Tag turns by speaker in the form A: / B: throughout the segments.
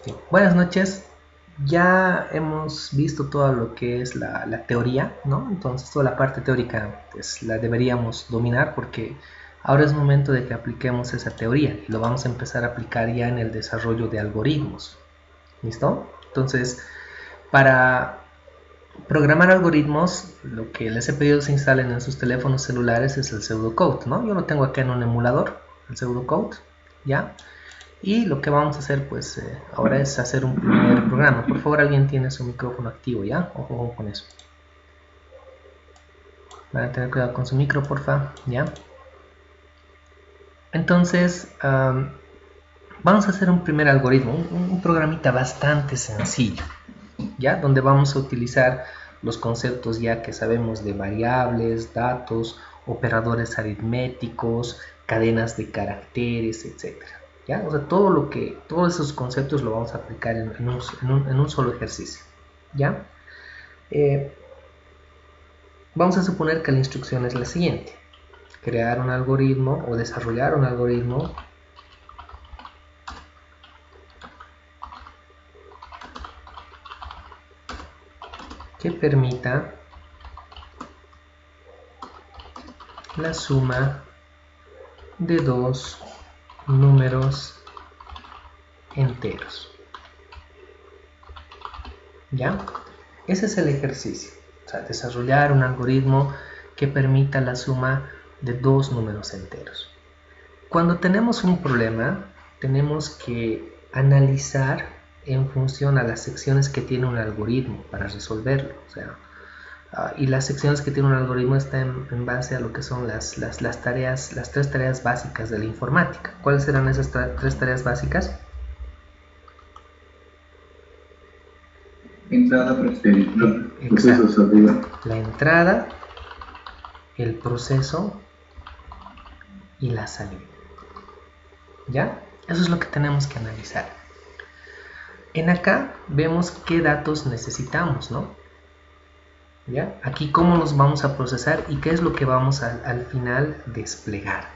A: Sí. Buenas noches. Ya hemos visto todo lo que es la teoría, ¿no? Entonces toda la parte teórica pues la deberíamos dominar porque ahora es momento de que apliquemos esa teoría y lo vamos a empezar a aplicar ya en el desarrollo de algoritmos. ¿Listo? Entonces, para programar algoritmos, lo que les he pedido se instalen en sus teléfonos celulares es el pseudocode, ¿no? Yo lo tengo acá en un emulador, el pseudocode, ¿ya? Y lo que vamos a hacer pues ahora es hacer un primer programa. Por favor, alguien tiene su micrófono activo, ¿ya? Ojo con eso. Van a tener cuidado con su micro, porfa, ¿ya? Entonces, vamos a hacer un primer algoritmo, un programita bastante sencillo, ¿ya? Donde vamos a utilizar los conceptos ya que sabemos de variables, datos, operadores aritméticos, cadenas de caracteres, etcétera. ¿Ya? O sea, todos esos conceptos lo vamos a aplicar en un solo ejercicio. ¿Ya? Vamos a suponer que la instrucción es la siguiente: crear un algoritmo o desarrollar un algoritmo que permita la suma de dos números enteros. ¿Ya? Ese es el ejercicio. O sea, desarrollar un algoritmo que permita la suma de dos números enteros. Cuando tenemos un problema, tenemos que analizar en función a las secciones que tiene un algoritmo para resolverlo. O sea, y las secciones que tiene un algoritmo están en base a lo que son las tres tareas básicas de la informática. ¿Cuáles serán esas tres tareas básicas?
B: Entrada,
A: proceso, salida. La entrada, el proceso y la salida. ¿Ya? Eso es lo que tenemos que analizar. En acá vemos qué datos necesitamos, ¿no? ¿Ya? Aquí cómo los vamos a procesar y qué es lo que vamos al final desplegar,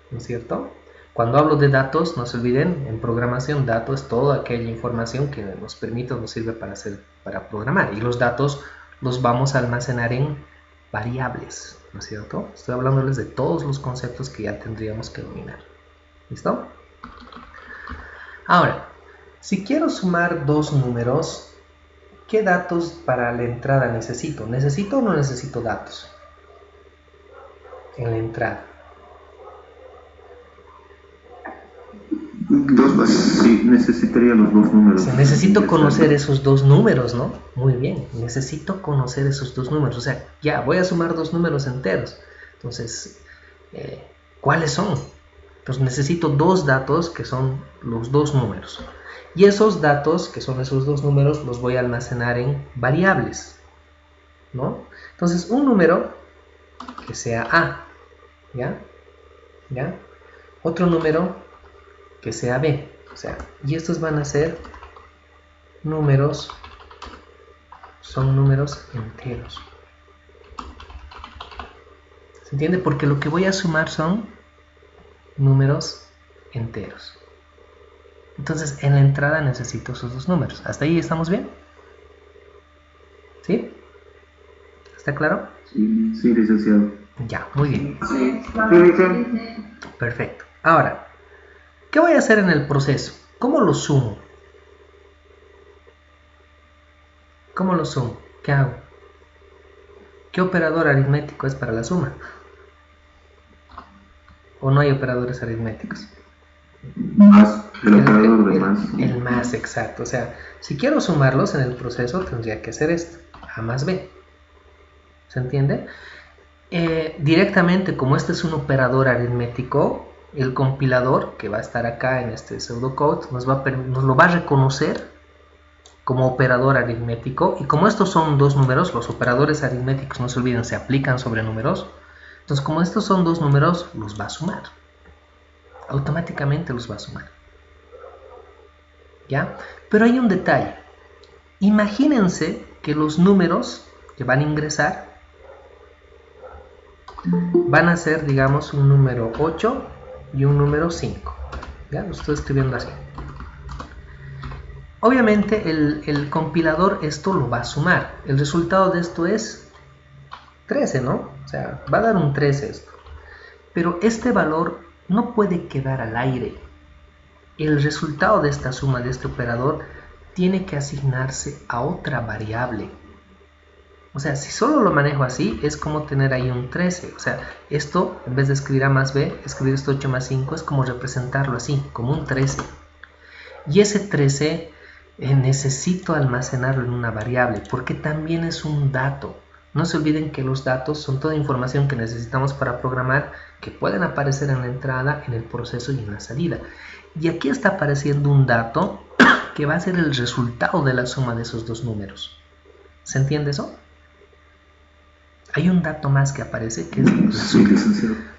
A: ¿no es cierto? Cuando hablo de datos, no se olviden, en programación dato es toda aquella información que nos permite o nos sirve para programar, y los datos los vamos a almacenar en variables, ¿no es cierto? Estoy hablándoles de todos los conceptos que ya tendríamos que dominar. ¿Listo? Ahora, si quiero sumar dos números, ¿qué datos para la entrada necesito? ¿Necesito o no necesito datos en la entrada?
B: Sí, necesitaría los dos números.
A: Necesito conocer esos dos números, ¿no? Muy bien, necesito conocer esos dos números. O sea, ya voy a sumar dos números enteros. Entonces, ¿cuáles son? Entonces necesito dos datos que son los dos números. Y esos datos, que son esos dos números, los voy a almacenar en variables, ¿no? Entonces, un número que sea A, ¿ya? ¿Ya? Otro número que sea B. O sea, y estos van a ser números, son números enteros. ¿Se entiende? Porque lo que voy a sumar son números enteros. Entonces, en la entrada necesito esos dos números. ¿Hasta ahí estamos bien? ¿Sí? ¿Está claro?
B: Sí, licenciado.
A: Ya, muy bien.
B: Sí.
A: Perfecto. Ahora, ¿qué voy a hacer en el proceso? ¿Cómo lo sumo? ¿Cómo lo sumo? ¿Qué hago? ¿Qué operador aritmético es para la suma? ¿O no hay operadores aritméticos?
B: Más, el operador de más.
A: El más, exacto. O sea, si quiero sumarlos en el proceso, tendría que hacer esto, A más B. ¿Se entiende? Directamente, como este es un operador aritmético, el compilador, que va a estar acá en este pseudocode, nos lo va a reconocer como operador aritmético, y como estos son dos números, los operadores aritméticos, no se olviden, se aplican sobre números. Entonces, como estos son dos números, los va a sumar. Automáticamente los va a sumar. ¿Ya? Pero hay un detalle. Imagínense que los números que van a ingresar van a ser, digamos, un número 8 y un número 5. ¿Ya? Lo estoy escribiendo así. Obviamente el compilador esto lo va a sumar. El resultado de esto es 13, ¿no? O sea, va a dar un 13 esto. Pero este valor no puede quedar al aire. El resultado de esta suma de este operador tiene que asignarse a otra variable. O sea, si solo lo manejo así, es como tener ahí un 13. O sea, esto, en vez de escribir A más B, escribir esto 8 más 5, es como representarlo así, como un 13. Y ese 13 necesito almacenarlo en una variable, porque también es un dato. No se olviden que los datos son toda información que necesitamos para programar, que pueden aparecer en la entrada, en el proceso y en la salida. Y aquí está apareciendo un dato que va a ser el resultado de la suma de esos dos números. ¿Se entiende eso? Hay un dato más que aparece, que es la suma.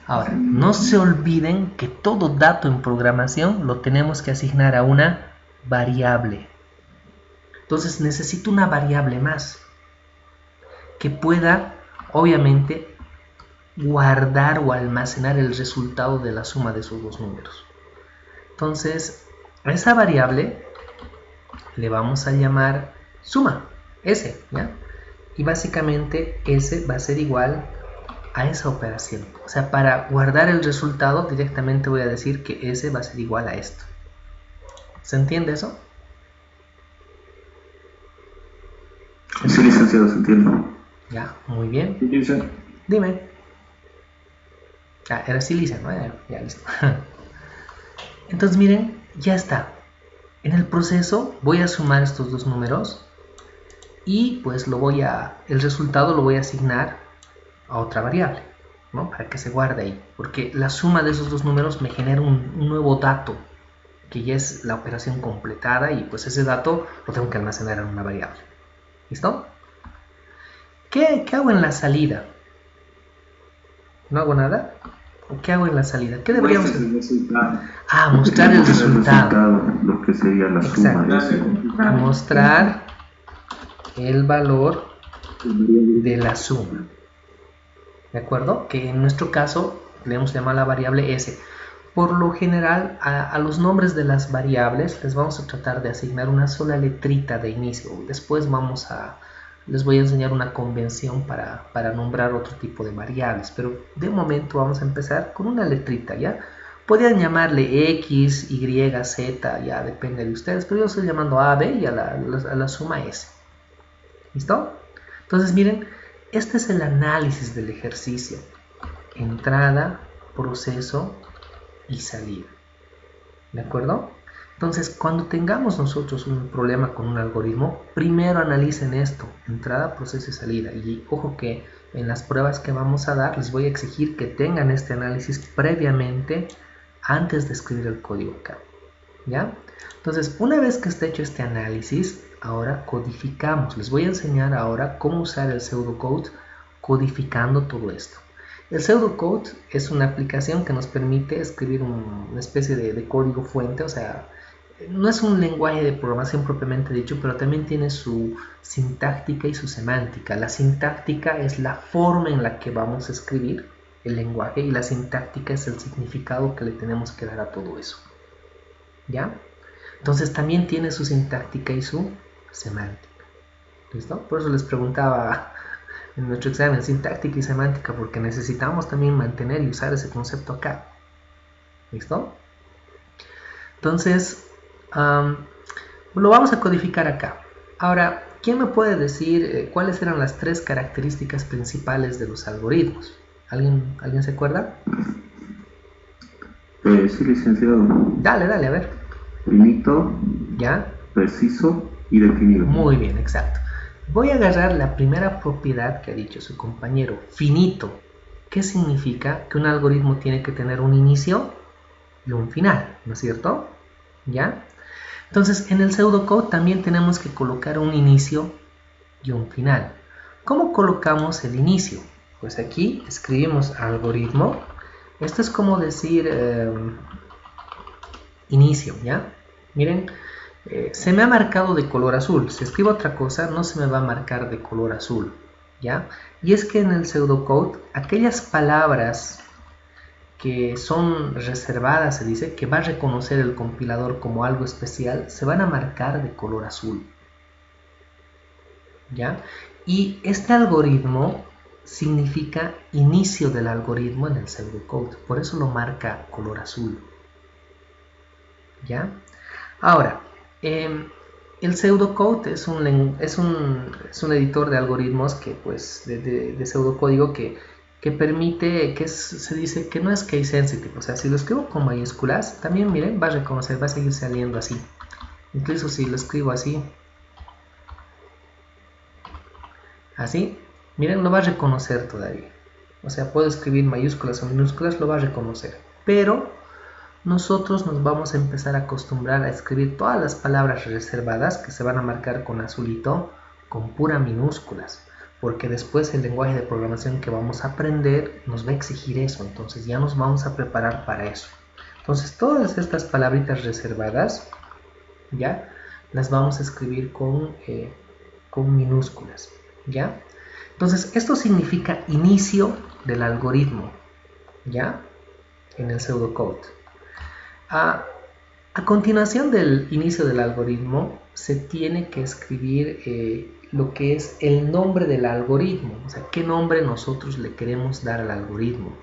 A: Ahora, no se olviden que todo dato en programación lo tenemos que asignar a una variable. Entonces necesito una variable más que pueda, obviamente, guardar o almacenar el resultado de la suma de esos dos números. Entonces, a esa variable le vamos a llamar suma, S, ¿ya? Y básicamente S va a ser igual a esa operación. O sea, para guardar el resultado directamente voy a decir que S va a ser igual a esto. ¿Se entiende eso?
B: Sí, licenciado, se entiende.
A: Ya, muy bien.
B: Sí,
A: dime. Ah, era silicia, ¿no? Ya listo. Entonces miren, ya está. En el proceso voy a sumar estos dos números y pues el resultado lo voy a asignar a otra variable, ¿no? Para que se guarde ahí, porque la suma de esos dos números me genera un nuevo dato, que ya es la operación completada, y pues ese dato lo tengo que almacenar en una variable. ¿Listo? ¿Qué hago en la salida? ¿No hago nada? ¿Qué hago en la salida? ¿Qué deberíamos hacer? Mostrar el resultado.
B: Lo que sería la suma de ese.
A: Mostrar el valor de la suma. ¿De acuerdo? Que en nuestro caso le hemos llamado la variable S. Por lo general, a los nombres de las variables les vamos a tratar de asignar una sola letrita de inicio. Después les voy a enseñar una convención para nombrar otro tipo de variables, pero de momento vamos a empezar con una letrita, ¿ya? Podrían llamarle X, Y, Z, ya depende de ustedes, pero yo estoy llamando A, B y a la suma S. ¿Listo? Entonces miren, este es el análisis del ejercicio. Entrada, proceso y salida. ¿De acuerdo? Entonces, cuando tengamos nosotros un problema con un algoritmo, primero analicen esto, entrada, proceso y salida. Y ojo que en las pruebas que vamos a dar, les voy a exigir que tengan este análisis previamente antes de escribir el código acá. ¿Ya? Entonces, una vez que esté hecho este análisis, ahora codificamos. Les voy a enseñar ahora cómo usar el pseudocode codificando todo esto. El pseudocode es una aplicación que nos permite escribir una especie de código fuente, o sea, no es un lenguaje de programación propiamente dicho, pero también tiene su sintáctica y su semántica. La sintáctica es la forma en la que vamos a escribir el lenguaje y la sintáctica es el significado que le tenemos que dar a todo eso. ¿Ya? Entonces también tiene su sintáctica y su semántica. ¿Listo? Por eso les preguntaba en nuestro examen sintáctica y semántica, porque necesitamos también mantener y usar ese concepto acá. ¿Listo? Entonces, lo vamos a codificar acá. Ahora, ¿quién me puede decir cuáles eran las tres características principales de los algoritmos? ¿Alguien se acuerda?
B: Sí, licenciado.
A: Dale, a ver.
B: Finito,
A: ¿ya?
B: Preciso y definido.
A: Muy bien, exacto. Voy a agarrar la primera propiedad que ha dicho su compañero, finito. ¿Qué significa? Que un algoritmo tiene que tener un inicio y un final, ¿no es cierto? ¿Ya? Entonces, en el pseudocode también tenemos que colocar un inicio y un final. ¿Cómo colocamos el inicio? Pues aquí escribimos algoritmo. Esto es como decir inicio, ¿ya? Miren, se me ha marcado de color azul. Si escribo otra cosa, no se me va a marcar de color azul, ¿ya? Y es que en el pseudocode, aquellas palabras que son reservadas, se dice, que va a reconocer el compilador como algo especial, se van a marcar de color azul. ¿Ya? Y este algoritmo significa inicio del algoritmo en el pseudocode, por eso lo marca color azul. ¿Ya? Ahora, el pseudocode es un editor de algoritmos que, pues, de pseudocódigo que permite, se dice que no es case sensitive, o sea, si lo escribo con mayúsculas, también miren, va a reconocer, va a seguir saliendo así. Incluso si lo escribo así, miren, lo va a reconocer todavía. O sea, puedo escribir mayúsculas o minúsculas, lo va a reconocer. Pero nosotros nos vamos a empezar a acostumbrar a escribir todas las palabras reservadas que se van a marcar con azulito, con pura minúsculas. Porque después el lenguaje de programación que vamos a aprender nos va a exigir eso. Entonces ya nos vamos a preparar para eso. Entonces todas estas palabritas reservadas, ya, las vamos a escribir con minúsculas. ¿Ya? Entonces esto significa inicio del algoritmo, ¿ya? En el pseudocode. A continuación del inicio del algoritmo se tiene que escribir lo que es el nombre del algoritmo, o sea, qué nombre nosotros le queremos dar al algoritmo.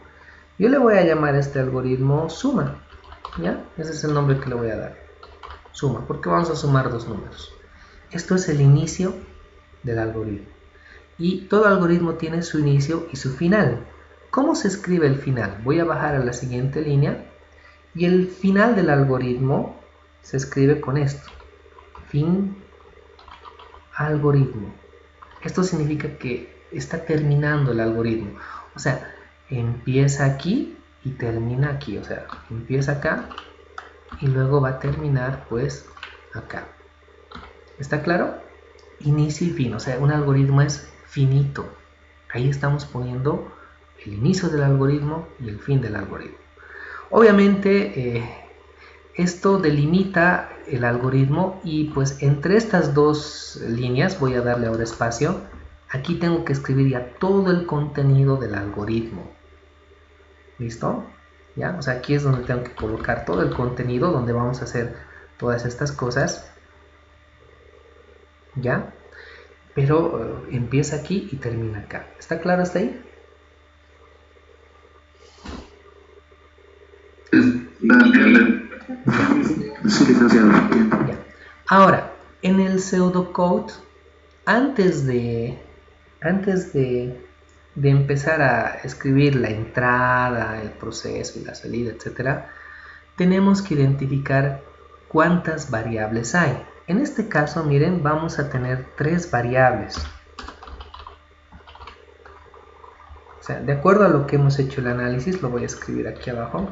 A: Yo le voy a llamar a este algoritmo suma, ¿ya? Ese es el nombre que le voy a dar, suma, porque vamos a sumar dos números. Esto es el inicio del algoritmo. Y todo algoritmo tiene su inicio y su final. ¿Cómo se escribe el final? Voy a bajar a la siguiente línea y el final del algoritmo se escribe con esto. Fin algoritmo. Esto significa que está terminando el algoritmo. O sea, empieza aquí y termina aquí. O sea, empieza acá y luego va a terminar pues acá. ¿Está claro? Inicio y fin. O sea, un algoritmo es finito. Ahí estamos poniendo el inicio del algoritmo y el fin del algoritmo. Obviamente esto delimita el algoritmo y pues entre estas dos líneas voy a darle ahora espacio. Aquí tengo que escribir ya todo el contenido del algoritmo. ¿Listo? ¿Ya? O sea, aquí es donde tengo que colocar todo el contenido, donde vamos a hacer todas estas cosas. ¿Ya? Pero empieza aquí y termina acá. ¿Está claro hasta ahí? Ya. Ahora, en el pseudocode, antes de empezar a escribir la entrada, el proceso y la salida, etcétera, tenemos que identificar cuántas variables hay. En este caso, miren, vamos a tener 3 variables. O sea, de acuerdo a lo que hemos hecho el análisis, lo voy a escribir aquí abajo.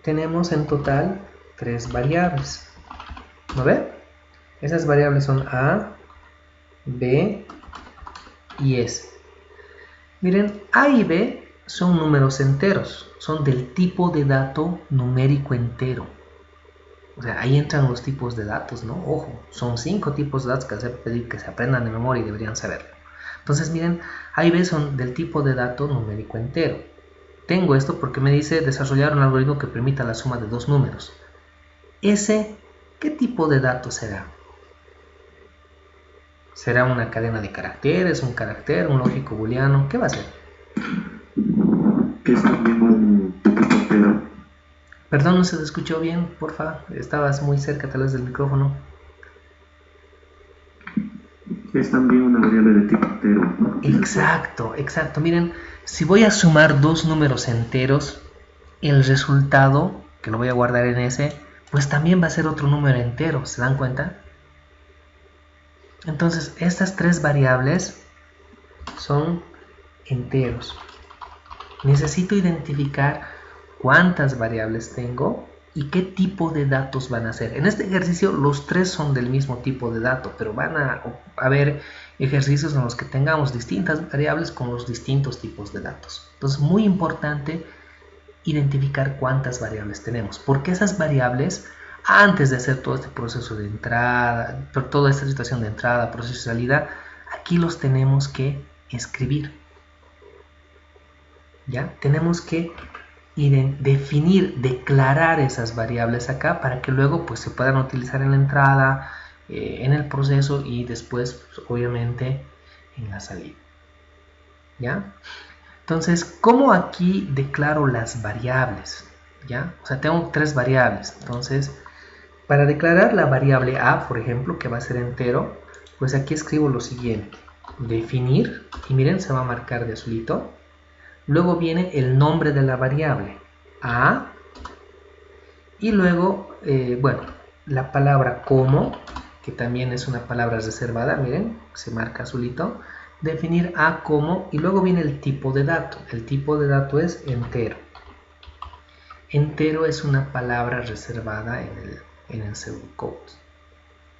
A: Tenemos en total 3 variables. ¿No ve? Esas variables son A, B y S. Miren, A y B son números enteros. Son del tipo de dato numérico entero. O sea, ahí entran los tipos de datos, ¿no? Ojo, son 5 tipos de datos que se pedir que se aprendan de memoria y deberían saberlo. Entonces, miren, A y B son del tipo de dato numérico entero. Tengo esto porque me dice desarrollar un algoritmo que permita la suma de 2 números. ¿Ese qué tipo de dato será? ¿Será una cadena de caracteres, un carácter, un lógico booleano? ¿Qué va a ser?
B: Es también un tipo entero.
A: Perdón, no se te escuchó bien, porfa. Estabas muy cerca tal vez del micrófono.
B: Es también una variable de tipo entero, ¿no?
A: Exacto, exacto. Miren, si voy a sumar 2 números enteros, el resultado, que lo voy a guardar en ese, pues también va a ser otro número entero. ¿Se dan cuenta? Entonces, estas 3 variables son enteros. Necesito identificar cuántas variables tengo y qué tipo de datos van a ser. En este ejercicio los 3 son del mismo tipo de dato, pero van a haber ejercicios en los que tengamos distintas variables con los distintos tipos de datos. Entonces, muy importante identificar cuántas variables tenemos, porque esas variables, antes de hacer todo este proceso de entrada, toda esta situación de entrada, proceso de salida, aquí los tenemos que escribir. ¿Ya? Tenemos que definir, declarar esas variables acá para que luego pues, se puedan utilizar en la entrada, en el proceso y después pues, obviamente en la salida. ¿Ya? Entonces, ¿cómo aquí declaro las variables? ¿Ya? O sea, tengo tres variables. Entonces, para declarar la variable a, por ejemplo, que va a ser entero, pues aquí escribo lo siguiente. Definir, y miren, se va a marcar de azulito. Luego viene el nombre de la variable, a, y luego, bueno, la palabra como, que también es una palabra reservada, miren, se marca azulito. Definir a como, y luego viene el tipo de dato. El tipo de dato es entero. Entero es una palabra reservada en el pseudocode.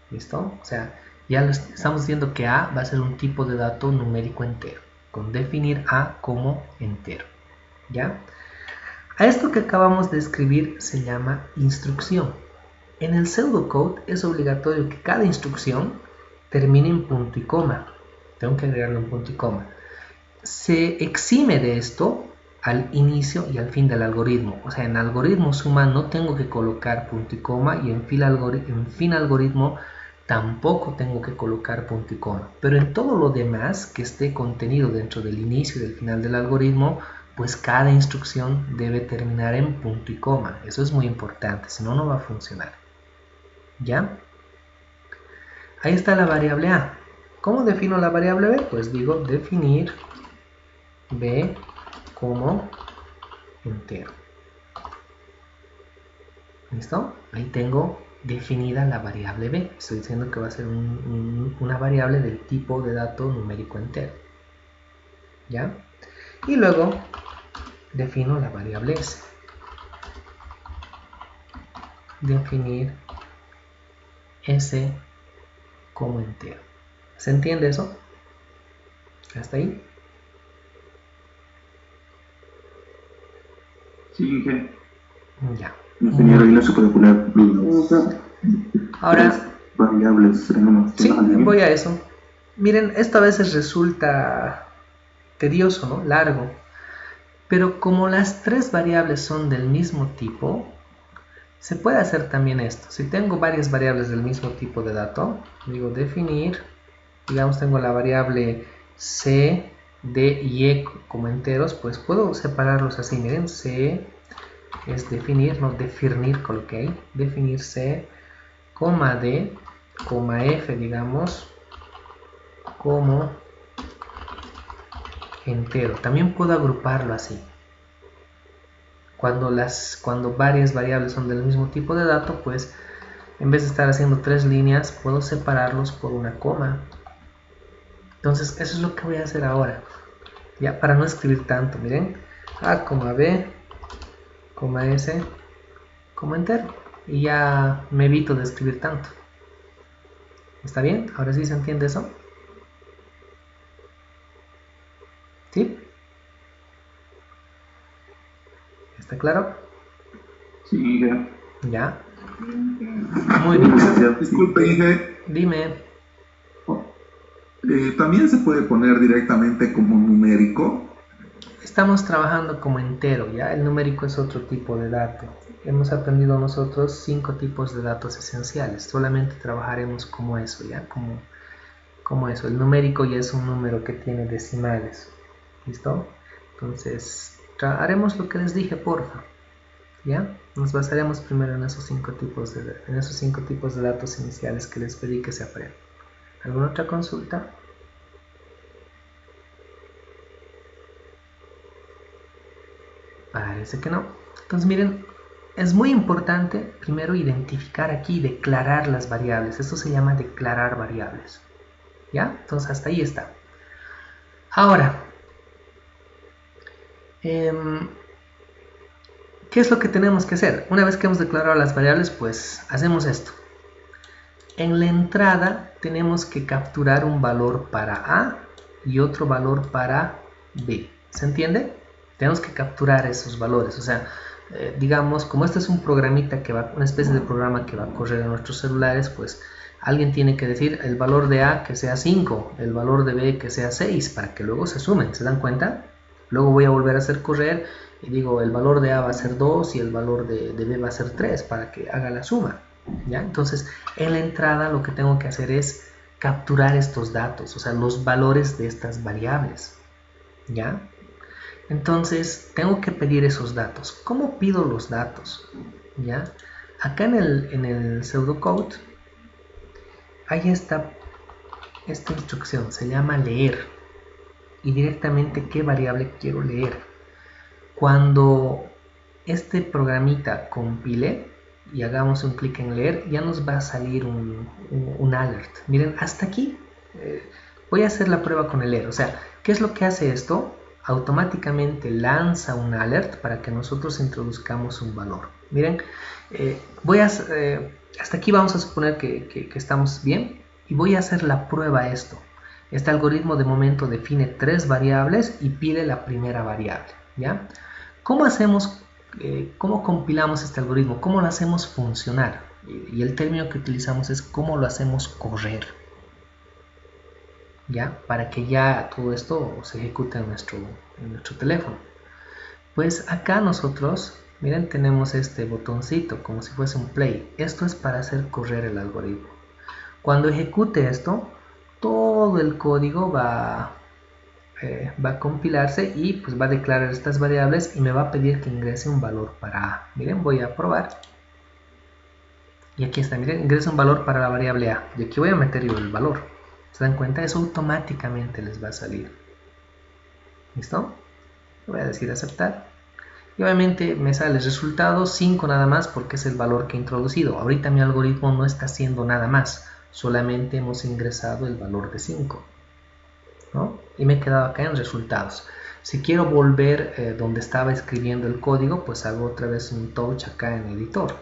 A: ¿Listo? O sea, ya estamos diciendo que a va a ser un tipo de dato numérico entero, con definir a como entero. ¿Ya? A esto que acabamos de escribir se llama instrucción. En el pseudocode es obligatorio que cada instrucción termine en punto y coma. Tengo que agregarle un punto y coma. Se exime de esto al inicio y al fin del algoritmo. O sea, en algoritmo suma no tengo que colocar punto y coma y en fin algoritmo tampoco tengo que colocar punto y coma. Pero en todo lo demás que esté contenido dentro del inicio y del final del algoritmo, pues cada instrucción debe terminar en punto y coma. Eso es muy importante, si no, no va a funcionar. ¿Ya? Ahí está la variable a. ¿Cómo defino la variable b? Pues digo definir b como entero. ¿Listo? Ahí tengo definida la variable b. Estoy diciendo que va a ser una variable del tipo de dato numérico entero. ¿Ya? Y luego defino la variable s. Definir s como entero. ¿Se entiende eso? ¿Hasta ahí?
B: Sí, Inge.
A: Ya.
B: Ingeniero, y no se puede poner
A: Ahora,
B: variables en una.
A: sí, voy a eso. Miren, esto a veces resulta tedioso, ¿no? Largo. Pero como las tres variables son del mismo tipo, se puede hacer también esto. Si tengo varias variables del mismo tipo de dato, digo definir, digamos tengo la variable c, d y e como enteros, pues puedo separarlos así. Miren, c es definir, no definir, coloqué ahí, definir c, coma d, coma f, digamos, como entero. También puedo agruparlo así. Cuando varias variables son del mismo tipo de dato, pues en vez de estar haciendo tres líneas, puedo separarlos por una coma. Entonces, eso es lo que voy a hacer ahora. Ya, para no escribir tanto, miren. A, b, s, entero. Y ya me evito de escribir tanto. ¿Está bien? ¿Ahora sí se entiende eso? ¿Sí? ¿Está claro?
B: Sí, Inge.
A: Ya. Muy bien.
B: Disculpe, Inge.
A: Dime.
B: ¿También se puede poner directamente como numérico?
A: Estamos trabajando como entero, ¿ya? El numérico es otro tipo de dato. Hemos aprendido nosotros 5 tipos de datos esenciales. Solamente trabajaremos como eso, ¿ya? Como eso. El numérico ya es un número que tiene decimales. ¿Listo? Entonces, haremos lo que les dije, porfa. ¿Ya? Nos basaremos primero en esos 5 tipos de datos iniciales que les pedí que se aprendan. ¿Alguna otra consulta? Parece que no. Entonces miren, es muy importante primero identificar aquí y declarar las variables. Esto se llama declarar variables. ¿Ya? Entonces hasta ahí está. Ahora, ¿qué es lo que tenemos que hacer? Una vez que hemos declarado las variables, pues hacemos esto. En la entrada tenemos que capturar un valor para A y otro valor para B. ¿Se entiende? Tenemos que capturar esos valores. O sea, digamos, como este es un programita una especie de programa que va a correr en nuestros celulares, pues alguien tiene que decir el valor de A que sea 5, el valor de B que sea 6, para que luego se sumen. ¿Se dan cuenta? Luego voy a volver a hacer correr y digo el valor de A va a ser 2 y el valor de B va a ser 3 para que haga la suma. ¿Ya? Entonces en la entrada lo que tengo que hacer es capturar estos datos, o sea, los valores de estas variables. ¿Ya? Entonces tengo que pedir esos datos. ¿Cómo pido los datos? ¿Ya? Acá en el pseudocode hay esta instrucción, se llama leer, y directamente qué variable quiero leer. Cuando este programita compile y hagamos un clic en leer, ya nos va a salir un alert. Miren, hasta aquí voy a hacer la prueba con el leer. O sea, ¿qué es lo que hace esto? Automáticamente lanza un alert para que nosotros introduzcamos un valor. Miren, hasta aquí vamos a suponer que estamos bien y voy a hacer la prueba a esto. Este algoritmo de momento define 3 variables y pide la primera variable. ¿Ya? ¿Cómo hacemos, cómo compilamos este algoritmo? ¿Cómo lo hacemos funcionar? Y el término que utilizamos es cómo lo hacemos correr. ¿Ya? Para que ya todo esto se ejecute en nuestro teléfono. Pues acá nosotros, miren, tenemos este botoncito como si fuese un play. Esto es para hacer correr el algoritmo. Cuando ejecute esto, todo el código va a compilarse y pues va a declarar estas variables y me va a pedir que ingrese un valor para A. Miren, voy a probar. Y aquí está, miren, ingresa un valor para la variable A. Y aquí voy a meter yo el valor. ¿Se dan cuenta? Eso automáticamente les va a salir. ¿Listo? Voy a decir aceptar. Y obviamente me sale el resultado 5 nada más porque es el valor que he introducido. Ahorita mi algoritmo no está haciendo nada más. Solamente hemos ingresado el valor de 5. ¿No? Y me he quedado acá en resultados. Si quiero volver donde estaba escribiendo el código, pues hago otra vez un touch acá en editor.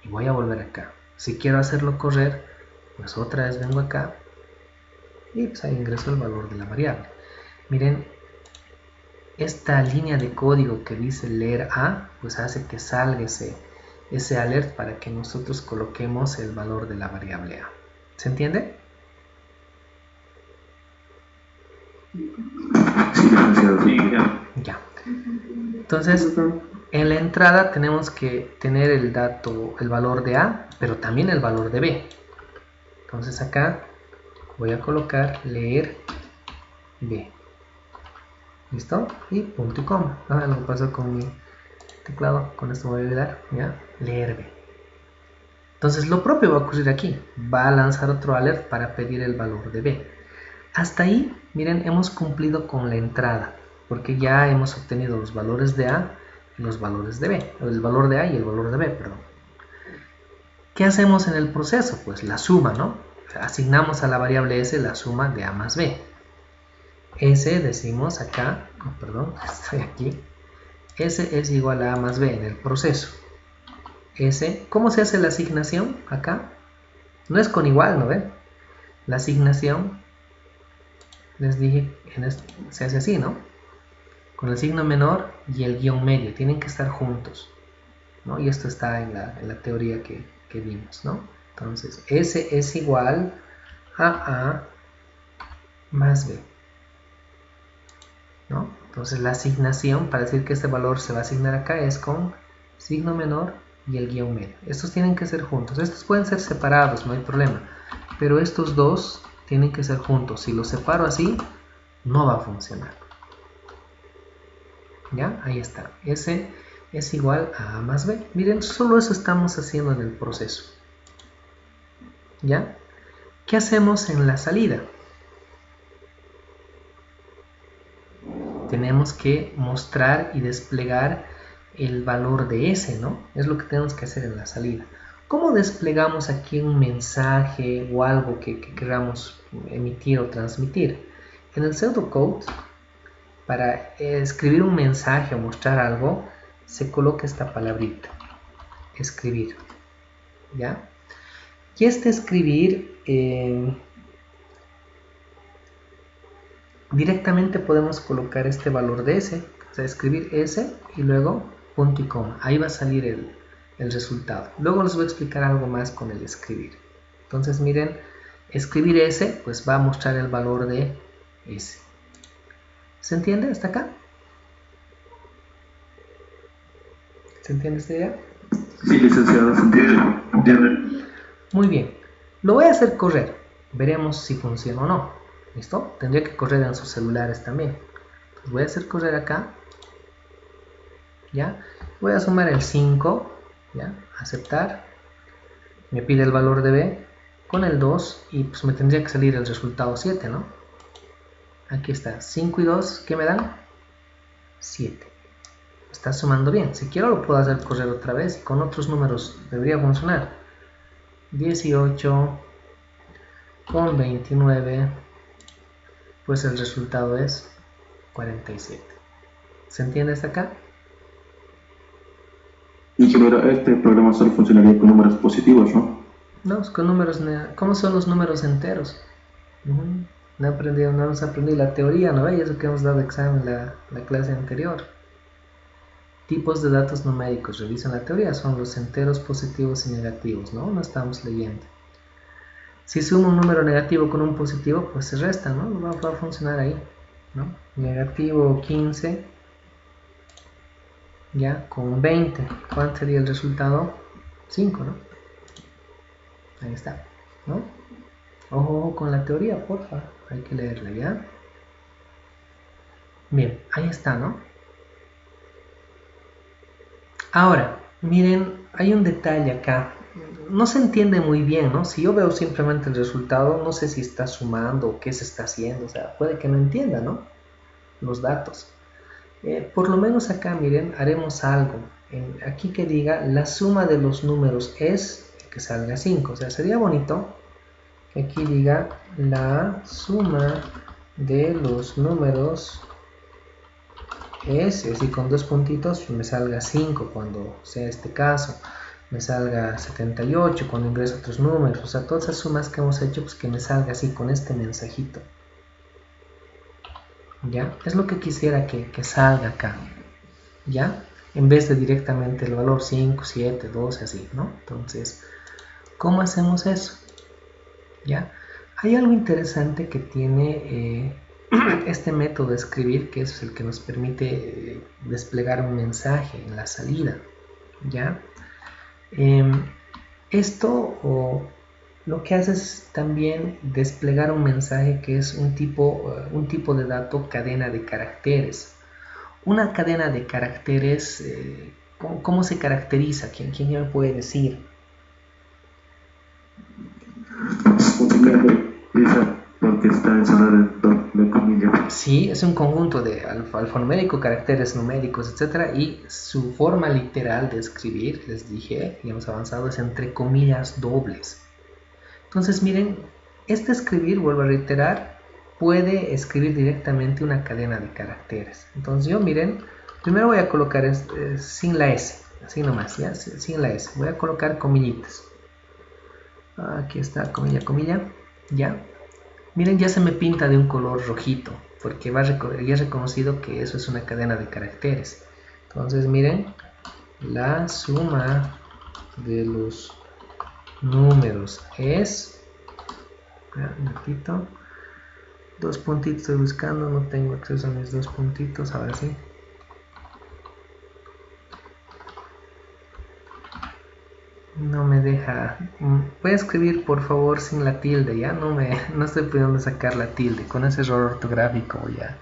A: Y voy a volver acá. Si quiero hacerlo correr, pues otra vez vengo acá. Y pues ahí ingreso el valor de la variable. Miren, esta línea de código que dice leer A, pues hace que salga ese alert para que nosotros coloquemos el valor de la variable A. ¿Se entiende? Ya. Entonces, en la entrada tenemos que tener el valor de A, pero también el valor de B. Entonces acá voy a colocar leer B. ¿Listo? Y punto y coma. Lo que pasó con mi teclado, con esto me voy a olvidar. ¿Ya? Leer B. Entonces lo propio va a ocurrir aquí. Va a lanzar otro alert para pedir el valor de B. Hasta ahí, miren, hemos cumplido con la entrada, porque ya hemos obtenido los valores de A y los valores de B, el valor de A y el valor de B, perdón. ¿Qué hacemos en el proceso? Pues la suma, ¿no? Asignamos a la variable S la suma de A más B. S decimos acá, perdón, estoy aquí, S es igual a A más B en el proceso. S, ¿cómo se hace la asignación acá? No es con igual, ¿no ven? La asignación, les dije, se hace así, ¿no? Con el signo menor y el guión medio, tienen que estar juntos, ¿no? Y esto está en la teoría que vimos, ¿no? Entonces, S es igual a A más B, ¿no? Entonces, la asignación, para decir que este valor se va a asignar acá, es con signo menor y el guión medio. Estos tienen que ser juntos. Estos pueden ser separados, no hay problema. Pero estos dos tienen que ser juntos. Si los separo así, no va a funcionar. ¿Ya? Ahí está. S es igual a A más B. Miren, solo eso estamos haciendo en el proceso. ¿Ya? ¿Qué hacemos en la salida? Tenemos que mostrar y desplegar el valor de S, ¿no? Es lo que tenemos que hacer en la salida. ¿Cómo desplegamos aquí un mensaje o algo que queramos emitir o transmitir? En el pseudocode, para escribir un mensaje o mostrar algo, se coloca esta palabrita, escribir, ¿ya? Y este escribir, directamente podemos colocar este valor de S, o sea, escribir S y luego punto y coma. Ahí va a salir el resultado. Luego les voy a explicar algo más con el escribir. Entonces miren, escribir S pues va a mostrar el valor de S. ¿Se entiende hasta acá? ¿Se entiende esta idea?
B: Sí, licenciado, se entiende.
A: Muy bien. Lo voy a hacer correr. Veremos si funciona o no. ¿Listo? Tendría que correr en sus celulares también. Entonces voy a hacer correr acá. ¿Ya? Voy a sumar el 5. ¿Ya? Aceptar. Me pide el valor de b con el 2 y pues me tendría que salir el resultado 7, ¿no? Aquí está. 5 y 2, ¿qué me dan? 7. Está sumando bien. Si quiero lo puedo hacer correr otra vez y con otros números debería funcionar. 18 con 29, pues el resultado es 47. ¿Se entiende hasta acá?
B: Ingeniero, este programa solo funcionaría con números positivos, ¿no?
A: No, con números. ¿Cómo son los números enteros? No hemos aprendido la teoría, ¿no? Y eso que hemos dado examen la clase anterior. Tipos de datos numéricos, revisan la teoría, son los enteros positivos y negativos, ¿no? No estamos leyendo. Si sumo un número negativo con un positivo, pues se resta, ¿no? Va a funcionar ahí, ¿no? Negativo 15, ya, con 20. ¿Cuánto sería el resultado? 5, ¿no? Ahí está, ¿no? Ojo con la teoría, porfa. Hay que leerla, ¿ya? Bien, ahí está, ¿no? Ahora, miren, hay un detalle acá. No se entiende muy bien, ¿no? Si yo veo simplemente el resultado, no sé si está sumando o qué se está haciendo. O sea, puede que no entienda, ¿no? Los datos. Por lo menos acá, miren, haremos algo. Aquí que diga la suma de los números es que salga 5. O sea, sería bonito que aquí diga la suma de los números es, y así con dos puntitos me salga 5 cuando sea este caso, me salga 78 cuando ingreso otros números. O sea, todas esas sumas que hemos hecho, pues que me salga así con este mensajito. ¿Ya? Es lo que quisiera que salga acá, ¿ya? En vez de directamente el valor 5, 7, 12, así, ¿no? Entonces, ¿cómo hacemos eso? ¿Ya? Hay algo interesante que tiene este método de escribir, que es el que nos permite desplegar un mensaje en la salida, ¿ya? Esto lo que hace es también desplegar un mensaje que es un tipo de dato cadena de caracteres. Una cadena de caracteres, ¿cómo se caracteriza? ¿Quién ya me puede decir?
B: Porque está en zona de comillas.
A: Sí, es un conjunto de alfanumérico, caracteres numéricos, etc. Y su forma literal de escribir, les dije, y hemos avanzado, es entre comillas dobles. Entonces, miren, este escribir, vuelvo a reiterar, puede escribir directamente una cadena de caracteres. Entonces yo, miren, primero voy a colocar sin la S, así nomás, ¿ya? Sin la S. Voy a colocar comillitas. Aquí está, comilla, comilla, ¿ya? Miren, ya se me pinta de un color rojito, porque ya he reconocido que eso es una cadena de caracteres. Entonces, miren, la suma de los números es, un ratito, dos puntitos estoy buscando, no tengo acceso a mis dos puntitos, ahora sí. No me deja. Voy a escribir por favor sin la tilde, ya no estoy pudiendo sacar la tilde. Con ese error ortográfico ya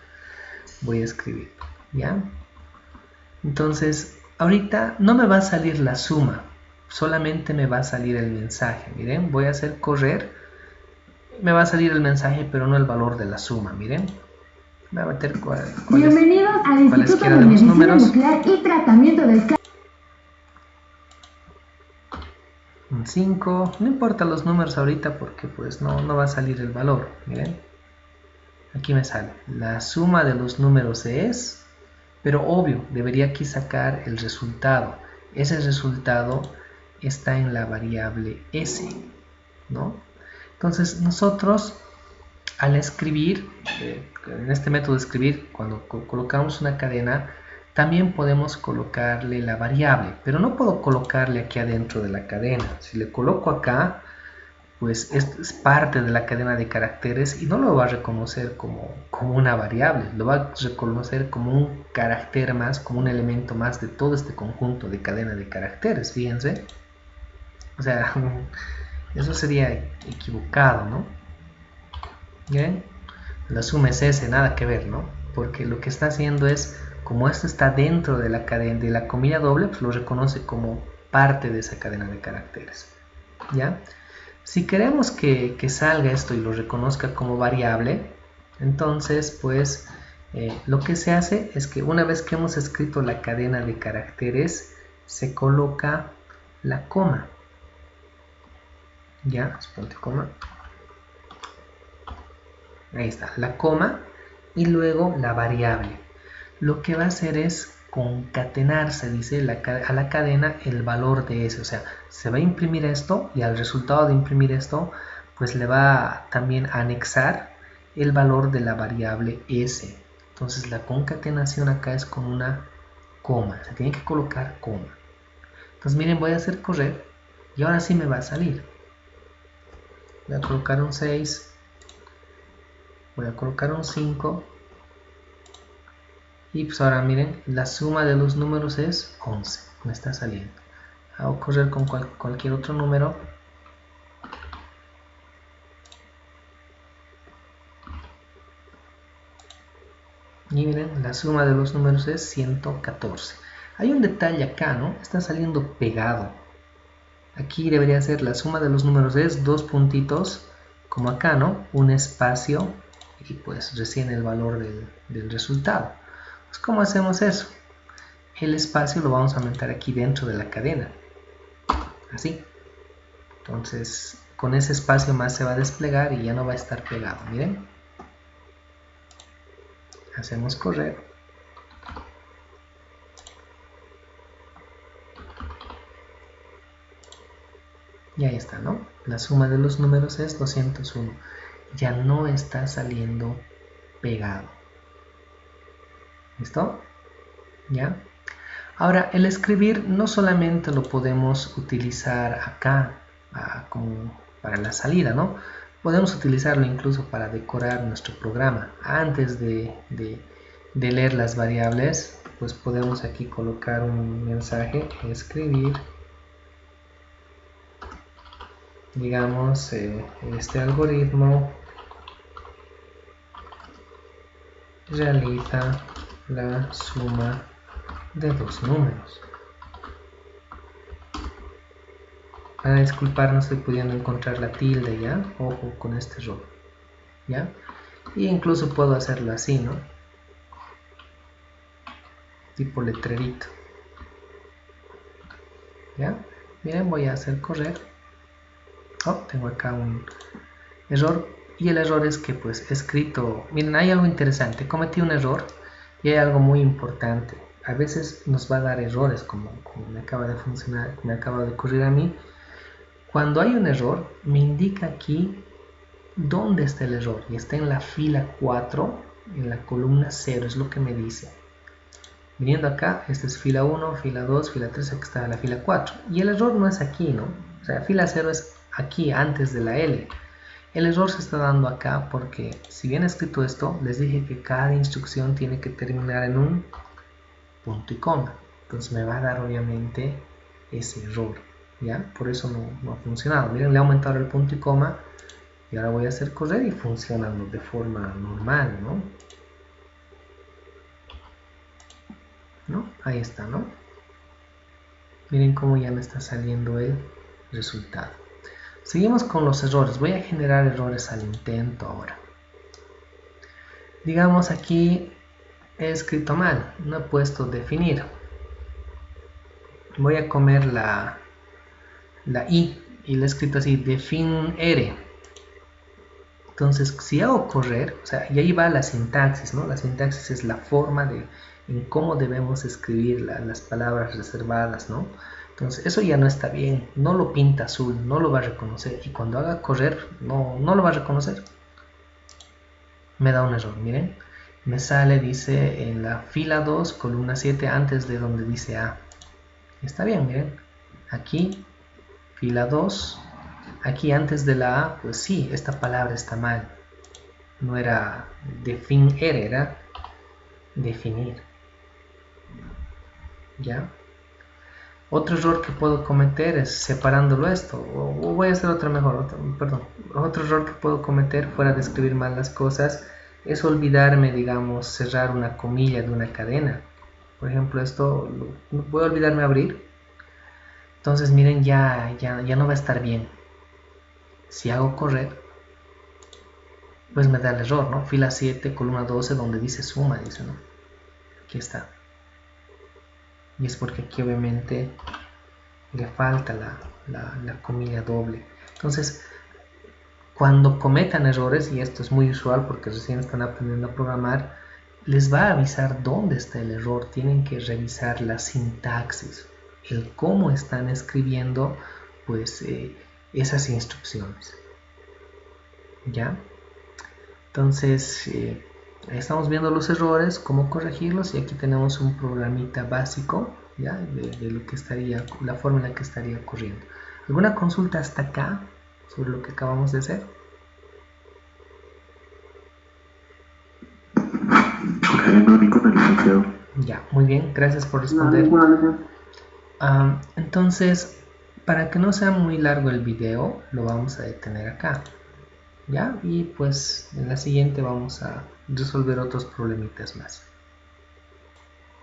A: voy a escribir, ¿ya? Entonces, ahorita no me va a salir la suma, solamente me va a salir el mensaje. Miren, voy a hacer correr, me va a salir el mensaje, pero no el valor de la suma. Miren, voy a meter
C: Bienvenidos al Instituto de Medicina Nuclear y Tratamiento del
A: 5, no importa los números ahorita porque pues no va a salir el valor. Miren, aquí me sale la suma de los números es, pero obvio, debería aquí sacar el resultado. Ese resultado está en la variable s, ¿no? Entonces nosotros al escribir, en este método de escribir, cuando colocamos una cadena, también podemos colocarle la variable, pero no puedo colocarle aquí adentro de la cadena. Si le coloco acá, pues esto es parte de la cadena de caracteres y no lo va a reconocer como una variable, lo va a reconocer como un carácter más, como un elemento más de todo este conjunto de cadena de caracteres, fíjense. O sea, eso sería equivocado, ¿no? ¿Bien? La suma es S, nada que ver, ¿no? Porque lo que está haciendo es, como esto está dentro de la cadena, de la comilla doble, pues lo reconoce como parte de esa cadena de caracteres, ¿ya? Si queremos que salga esto y lo reconozca como variable, entonces pues lo que se hace es que una vez que hemos escrito la cadena de caracteres, se coloca la coma. Ya, ponte coma. Ahí está, la coma y luego la variable. Lo que va a hacer es concatenar, se dice, a la cadena el valor de ese, o sea, se va a imprimir esto y al resultado de imprimir esto pues le va también a anexar el valor de la variable s. Entonces la concatenación acá es con una coma, se tiene que colocar coma. Entonces miren, voy a hacer correr y ahora sí me va a salir. Voy a colocar un 6, voy a colocar un 5 y pues ahora miren, la suma de los números es 11, me está saliendo. Hago correr con cualquier otro número. Y miren, la suma de los números es 114. Hay un detalle acá, ¿no? Está saliendo pegado. Aquí debería ser la suma de los números es 2 puntitos, como acá, ¿no? Un espacio y pues recién el valor del resultado. Pues, ¿cómo hacemos eso? El espacio lo vamos a aumentar aquí dentro de la cadena. Así. Entonces, con ese espacio más se va a desplegar y ya no va a estar pegado. Miren. Hacemos correr. Y ahí está, ¿no? La suma de los números es 201. Ya no está saliendo pegado. ¿Listo? ¿Ya? Ahora, el escribir no solamente lo podemos utilizar acá como para la salida, ¿no? Podemos utilizarlo incluso para decorar nuestro programa. Antes de leer las variables, pues podemos aquí colocar un mensaje, escribir, digamos, este algoritmo realiza la suma de dos números. Disculpar, no estoy pudiendo encontrar la tilde, ¿ya? Ojo con este error, ¿ya? Y incluso puedo hacerlo así, ¿no? Tipo letrerito, ¿ya? Miren, voy a hacer correr. Oh, tengo acá un error. Y el error es que pues he escrito... Miren, hay algo interesante. Cometí un error y hay algo muy importante. A veces nos va a dar errores, como me acaba de funcionar, me acaba de ocurrir a mí. Cuando hay un error, me indica aquí dónde está el error. Y está en la fila 4, en la columna 0, es lo que me dice. Viniendo acá, esta es fila 1, fila 2, fila 3, aquí está la fila 4. Y el error no es aquí, ¿no? O sea, fila 0 es aquí, antes de la L. El error se está dando acá porque, si bien he escrito esto, les dije que cada instrucción tiene que terminar en un punto y coma. Entonces me va a dar obviamente ese error, ¿ya? Por eso no ha funcionado. Miren, le he aumentado el punto y coma y ahora voy a hacer correr y funciona de forma normal, ¿no? Ahí está, ¿no? Miren cómo ya me está saliendo el resultado. Seguimos con los errores. Voy a generar errores al intento ahora. Digamos aquí he escrito mal, no he puesto definir. Voy a comer la I y le he escrito así, definere. Entonces, si hago correr, o sea, y ahí va la sintaxis, ¿no? La sintaxis es la forma en cómo debemos escribir las palabras reservadas, ¿no? Entonces, eso ya no está bien, no lo pinta azul, no lo va a reconocer, y cuando haga correr, no lo va a reconocer. Me da un error, miren, me sale, dice, en la fila 2, columna 7, antes de donde dice A. Está bien, miren, aquí, fila 2, Aquí antes de la A, pues sí, esta palabra está mal. No era era definir. ¿Ya? Otro error que puedo cometer es separándolo esto. O voy a hacer otro mejor. Otro error que puedo cometer fuera de escribir mal las cosas es olvidarme, digamos, cerrar una comilla de una cadena. Por ejemplo, esto voy a olvidarme abrir. Entonces, miren, ya no va a estar bien. Si hago correr, pues me da el error, ¿no? Fila 7, columna 12, donde dice suma, dice, ¿no? Aquí está. Y es porque aquí obviamente le falta la comilla doble. Entonces, cuando cometan errores, y esto es muy usual porque recién están aprendiendo a programar, les va a avisar dónde está el error. Tienen que revisar la sintaxis, el cómo están escribiendo pues esas instrucciones. ¿Ya? Entonces, estamos viendo los errores, cómo corregirlos, y aquí tenemos un programita básico, ¿ya? De lo que estaría, la forma en la que estaría ocurriendo. ¿Alguna consulta hasta acá sobre lo que acabamos de hacer?
B: No, ninguna, licenciado.
A: Ya, muy bien, gracias por responder. Entonces, para que no sea muy largo el video, lo vamos a detener acá. ¿Ya? Y pues en la siguiente vamos a resolver otros problemitas más.